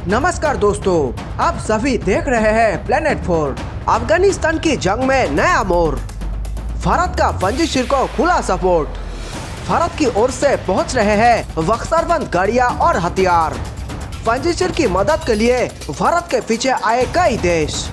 नमस्कार दोस्तों, आप सभी देख रहे हैं प्लेनेट 4। अफगानिस्तान की जंग में नया मोड़। भारत का पंजशीर को खुला सपोर्ट। भारत की ओर से पहुंच रहे हैं बख्तरबंद गाड़ियां और हथियार। पंजशीर की मदद के लिए भारत के पीछे आए कई देश।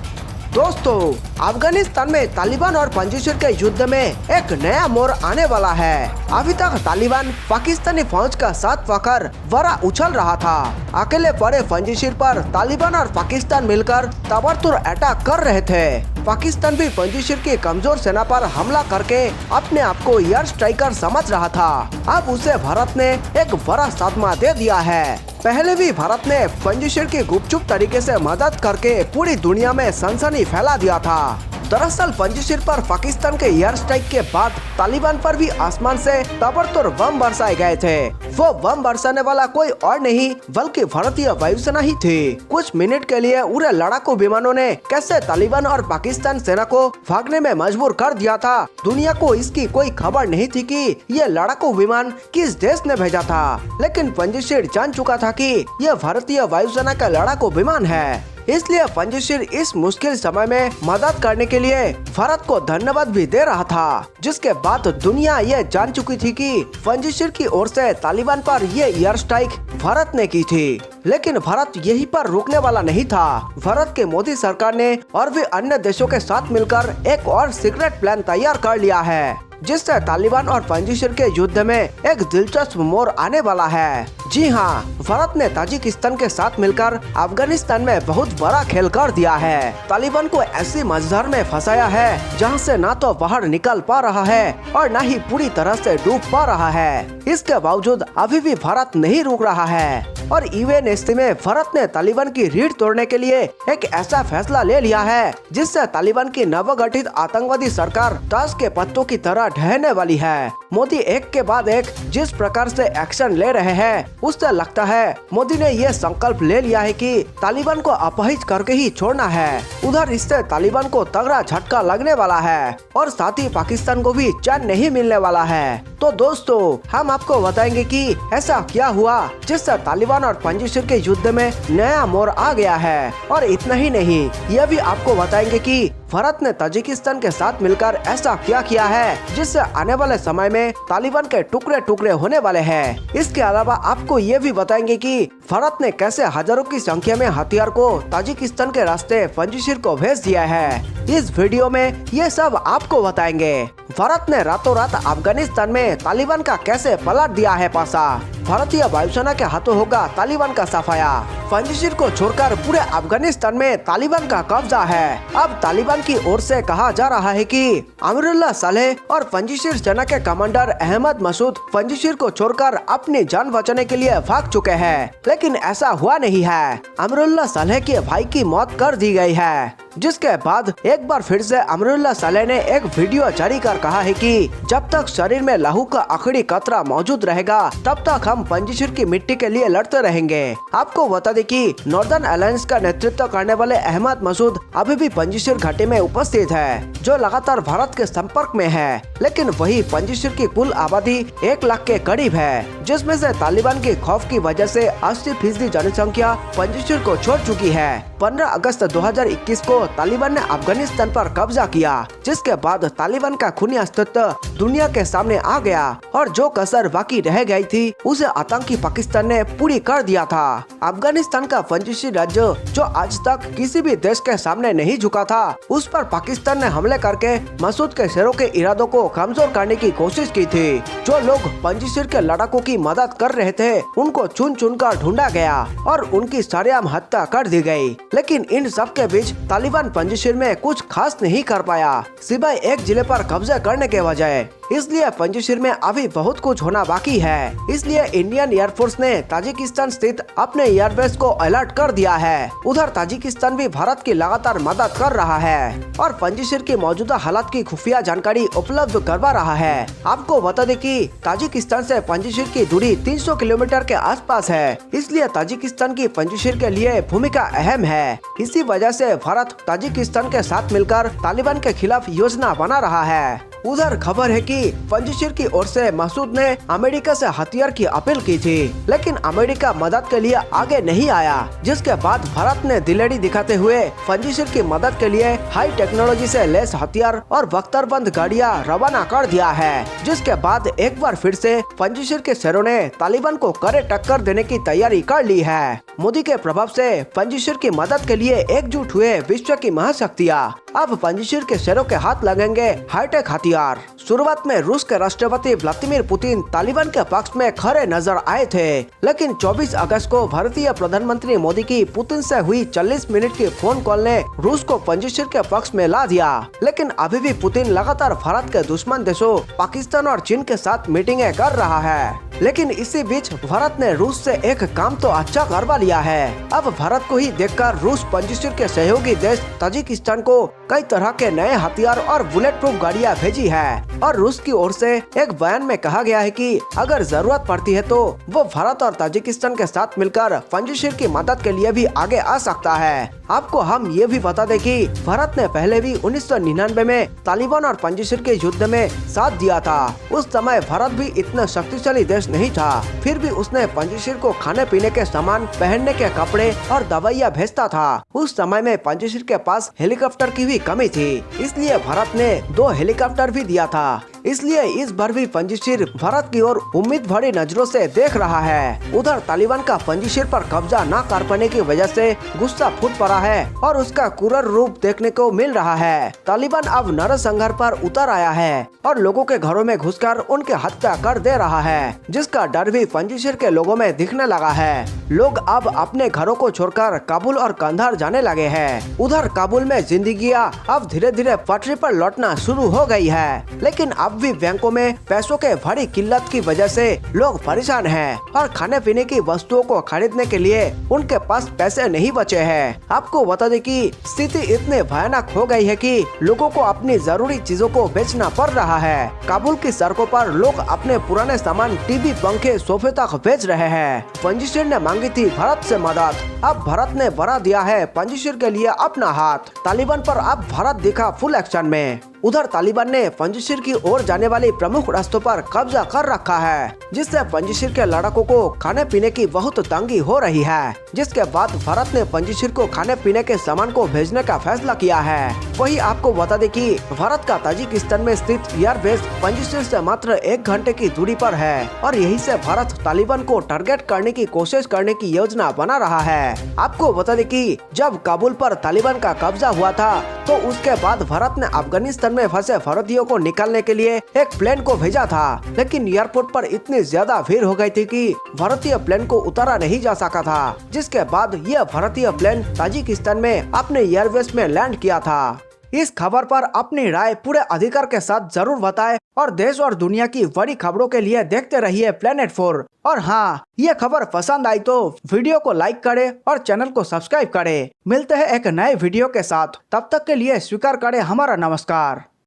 दोस्तों, अफगानिस्तान में तालिबान और पंजशीर के युद्ध में एक नया मोड़ आने वाला है। अभी तक तालिबान पाकिस्तानी फौज का साथ पाकर बड़ा उछल रहा था। अकेले पड़े पंजशीर पर तालिबान और पाकिस्तान मिलकर ताबड़तोड़ अटैक कर रहे थे। पाकिस्तान भी पंजशीर की कमजोर सेना पर हमला करके अपने आप को एयर स्ट्राइकर समझ रहा था। अब उसे भारत ने एक बड़ा सदमा दे दिया है। पहले भी भारत ने पंजशीर की गुपचुप तरीके से मदद करके पूरी दुनिया में सनसनी फैला दिया था। दरअसल पंजशीर पर पाकिस्तान के एयर स्ट्राइक के बाद तालिबान पर भी आसमान से ताबड़तोड़ बम बरसाए गए थे। वो बम बरसाने वाला कोई और नहीं बल्कि भारतीय वायुसेना ही थी। कुछ मिनट के लिए उड़े लड़ाकू विमानों ने कैसे तालिबान और पाकिस्तान सेना को भागने में मजबूर कर दिया था। दुनिया को इसकी कोई खबर नहीं थी कि ये लड़ाकू विमान किस देश ने भेजा था। लेकिन पंजशीर जान चुका था कि यह भारतीय वायुसेना का लड़ाकू विमान है। इसलिए पंजशीर इस मुश्किल समय में मदद करने के लिए भारत को धन्यवाद भी दे रहा था, जिसके बाद दुनिया ये जान चुकी थी कि पंजशीर की ओर से तालिबान पर ये एयर स्ट्राइक भारत ने की थी। लेकिन भारत यहीं पर रुकने वाला नहीं था। भारत के मोदी सरकार ने और भी अन्य देशों के साथ मिलकर एक और सीक्रेट प्लान तैयार कर लिया है, जिससे तालिबान और पंजशीर के युद्ध में एक दिलचस्प मोड़ आने वाला है। जी हाँ, भारत ने ताजिकिस्तान के साथ मिलकर अफगानिस्तान में बहुत बड़ा खेल कर दिया है। तालिबान को ऐसी मझधार में फंसाया है जहां से ना तो बाहर निकल पा रहा है और न ही पूरी तरह से डूब पा रहा है। इसके बावजूद अभी भी भारत नहीं रुक रहा है और इवन स्थिति में भारत ने तालिबान की रीढ़ तोड़ने के लिए एक ऐसा फैसला ले लिया है जिससे तालिबान की नवगठित आतंकवादी सरकार ताश के पत्तों की तरह ढहने वाली है। मोदी एक के बाद एक जिस प्रकार से एक्शन ले रहे हैं, उससे लगता है मोदी ने ये संकल्प ले लिया है कि तालिबान को अपहित करके ही छोड़ना है। उधर इससे तालिबान को तगड़ा झटका लगने वाला है और साथ ही पाकिस्तान को भी चैन नहीं मिलने वाला है। तो दोस्तों, हम आपको बताएंगे कि ऐसा क्या हुआ जिससे तालिबान और पंजशीर के युद्ध में नया मोड़ आ गया है। और इतना ही नहीं, यह भी आपको बताएंगे कि भारत ने ताजिकिस्तान के साथ मिलकर ऐसा क्या किया है जिससे आने वाले समय में तालिबान के टुकड़े टुकड़े होने वाले हैं। इसके अलावा आपको ये भी बताएंगे कि भारत ने कैसे हजारों की संख्या में हथियार को ताजिकिस्तान के रास्ते पंजशीर को भेज दिया है। इस वीडियो में ये सब आपको बताएंगे। भारत ने रातों रात अफगानिस्तान में तालिबान का कैसे पलट दिया है पासा। भारतीय वायुसेना के हाथों होगा तालिबान का सफाया। पंजशीर को छोड़कर पूरे अफगानिस्तान में तालिबान का कब्जा है। अब तालिबान की ओर से कहा जा रहा है कि अमरुल्लाह सालेह और पंजशीर सेना के कमांडर अहमद मसूद पंजशीर को छोड़कर अपनी जान बचाने के लिए भाग चुके हैं, लेकिन ऐसा हुआ नहीं है। अमरुल्लाह सालेह के भाई की मौत कर दी गई है, जिसके बाद एक बार फिर से अमरुल्लाह सालेह ने एक वीडियो जारी कर कहा है कि जब तक शरीर में लहू का आखिरी कतरा मौजूद रहेगा तब तक हम पंजशीर की मिट्टी के लिए लड़ते रहेंगे। आपको बता दें कि नॉर्दर्न अलायंस का नेतृत्व करने वाले अहमद मसूद अभी भी पंजशीर घाटी में उपस्थित है, जो लगातार भारत के संपर्क में है। लेकिन वही पंजशीर की कुल आबादी 1 लाख के करीब है, जिसमें से तालिबान के खौफ की वजह से 80% जनसंख्या पंजशीर को छोड़ चुकी है। 15 अगस्त 2021 को तालिबान ने अफगानिस्तान पर कब्जा किया, जिसके बाद तालिबान का खूनी अस्तित्व दुनिया के सामने आ गया और जो कसर बाकी रह गई थी उसे आतंकी पाकिस्तान ने पूरी कर दिया था। अफगानिस्तान का पंजशीर राज्य जो आज तक किसी भी देश के सामने नहीं झुका था, उस पर पाकिस्तान ने हमले करके मसूद के शेरों के इरादों को कमजोर करने की कोशिश की थी। जो लोग पंजशीर के लड़ाकों की मदद कर रहे थे उनको चुन चुन कर ढूंढा गया और उनकी सरेआम हत्या कर दी गई। लेकिन इन सब के बीच तालिबान पंजशीर में कुछ खास नहीं कर पाया, सिवाय एक जिले पर कब्जा करने के बजाय। इसलिए पंजशीर में अभी बहुत कुछ होना बाकी है। इसलिए इंडियन एयरफोर्स ने ताजिकिस्तान स्थित अपने एयरबेस को अलर्ट कर दिया है। उधर ताजिकिस्तान भी भारत की लगातार मदद कर रहा है और पंजशीर की मौजूदा हालात की खुफिया जानकारी उपलब्ध करवा रहा है। आपको बता दें कि ताजिकिस्तान से पंजशीर की दूरी 300 किलोमीटर के आसपास है, इसलिए ताजिकिस्तान की पंजशीर के लिए भूमिका अहम है। इसी वजह से भारत ताजिकिस्तान के साथ मिलकर तालिबान के खिलाफ योजना बना रहा है। उधर खबर है कि पंजशीर की ओर से मसूद ने अमेरिका से हथियार की अपील की थी, लेकिन अमेरिका मदद के लिए आगे नहीं आया, जिसके बाद भारत ने दिलेरी दिखाते हुए पंजशीर की मदद के लिए हाई टेक्नोलॉजी से लैस हथियार और बख्तरबंद गाड़ियां रवाना कर दिया है। जिसके बाद एक बार फिर से पंजशीर के शेरों ने तालिबान को कड़े टक्कर देने की तैयारी कर ली है। मोदी के प्रभाव से पंजशीर की मदद के लिए एकजुट हुए विश्व की महाशक्तियां अब पंजशीर के शेरों के हाथ लगेंगे हाईटेक हथियार। शुरुआत में रूस के राष्ट्रपति व्लादिमीर पुतिन तालिबान के पक्ष में खड़े नजर आए थे, लेकिन 24 अगस्त को भारतीय प्रधानमंत्री मोदी की पुतिन से हुई 40 मिनट की फोन कॉल ने रूस को पंजशीर के पक्ष में ला दिया। लेकिन अभी भी पुतिन लगातार भारत के दुश्मन देशों पाकिस्तान और चीन के साथ मीटिंगें कर रहा है। लेकिन इसी बीच भारत ने रूस से एक काम तो अच्छा करवा लिया है। अब भारत को ही देखकर रूस पंजशीर के सहयोगी देश ताजिकिस्तान को कई तरह के नए हथियार और बुलेट प्रूफ गाड़ियां भेजी है। और रूस की ओर से एक बयान में कहा गया है कि अगर जरूरत पड़ती है तो वो भारत और ताजिकिस्तान के साथ मिलकर पंजशीर की मदद के लिए भी आगे आ सकता है। आपको हम ये भी बता दें कि भारत ने पहले भी 1999 में तालिबान और पंजशीर के युद्ध में साथ दिया था। उस समय भारत भी इतना शक्तिशाली देश नहीं था, फिर भी उसने पंजशीर को खाने पीने के सामान, पहनने के कपड़े और दवाइयाँ भेजता था। उस समय में पंजशीर के पास हेलीकॉप्टर की भी कमी थी, इसलिए भारत ने 2 हेलीकॉप्टर भी दिया था। इसलिए इस बार भी पंजशीर भारत की ओर उम्मीद भरी नजरों से देख रहा है। उधर तालिबान का पंजशीर पर कब्जा न कर पाने की वजह से गुस्सा फूट पड़ा है और उसका क्रूर रूप देखने को मिल रहा है। तालिबान अब नरसंहार पर उतर आया है और लोगों के घरों में घुसकर उनके हत्या कर दे रहा है, जिसका डर भी पंजशीर के लोगों में दिखने लगा है। लोग अब अपने घरों को छोड़कर काबुल और कंधार जाने लगे हैं। उधर काबुल में जिंदगियां अब धीरे धीरे पटरी पर लौटना शुरू हो गई है, लेकिन अब भी बैंकों में पैसों के भारी किल्लत की वजह से लोग परेशान हैं और खाने पीने की वस्तुओं को खरीदने के लिए उनके पास पैसे नहीं बचे हैं। आपको बता दें कि स्थिति इतनी भयानक हो गई है कि लोगों को अपनी जरूरी चीजों को बेचना पड़ रहा है। काबुल की सड़कों पर लोग अपने पुराने सामान, टीवी, पंखे, सोफे तक बेच रहे हैं। पंजशीर ने मांगी थी भारत से मदद, अब भारत ने बढ़ा दिया है पंजशीर के लिए अपना हाथ। तालिबान पर अब भारत दिखा फुल एक्शन में। उधर तालिबान ने पंजशीर की ओर जाने वाली प्रमुख रास्तों पर कब्जा कर रखा है, जिससे पंजशीर के लड़ाकों को खाने पीने की बहुत तंगी हो रही है। जिसके बाद भारत ने पंजशीर को खाने पीने के सामान को भेजने का फैसला किया है। वही आपको बता दें कि भारत का ताजिकिस्तान में स्थित एयरबेस पंजशीर से मात्र 1 घंटे की दूरी पर है और यहीं से भारत तालिबान को टारगेट करने की कोशिश करने की योजना बना रहा है। आपको बता दें कि जब काबुल पर तालिबान का कब्जा हुआ था तो उसके बाद भारत ने अफगानिस्तान में फंसे भारतीयों को निकालने के लिए एक प्लेन को भेजा था, लेकिन एयरपोर्ट पर इतनी ज्यादा भीड़ हो गई थी कि भारतीय प्लेन को उतारा नहीं जा सका था। जिसके बाद यह भारतीय प्लेन ताजिकिस्तान में अपने एयरबेस में लैंड किया था। इस खबर पर अपनी राय पूरे अधिकार के साथ जरूर बताएं और देश और दुनिया की बड़ी खबरों के लिए देखते रहिए प्लेनेट 4। और हाँ, ये खबर पसंद आई तो वीडियो को लाइक करें और चैनल को सब्सक्राइब करें। मिलते हैं एक नए वीडियो के साथ, तब तक के लिए स्वीकार करें हमारा नमस्कार।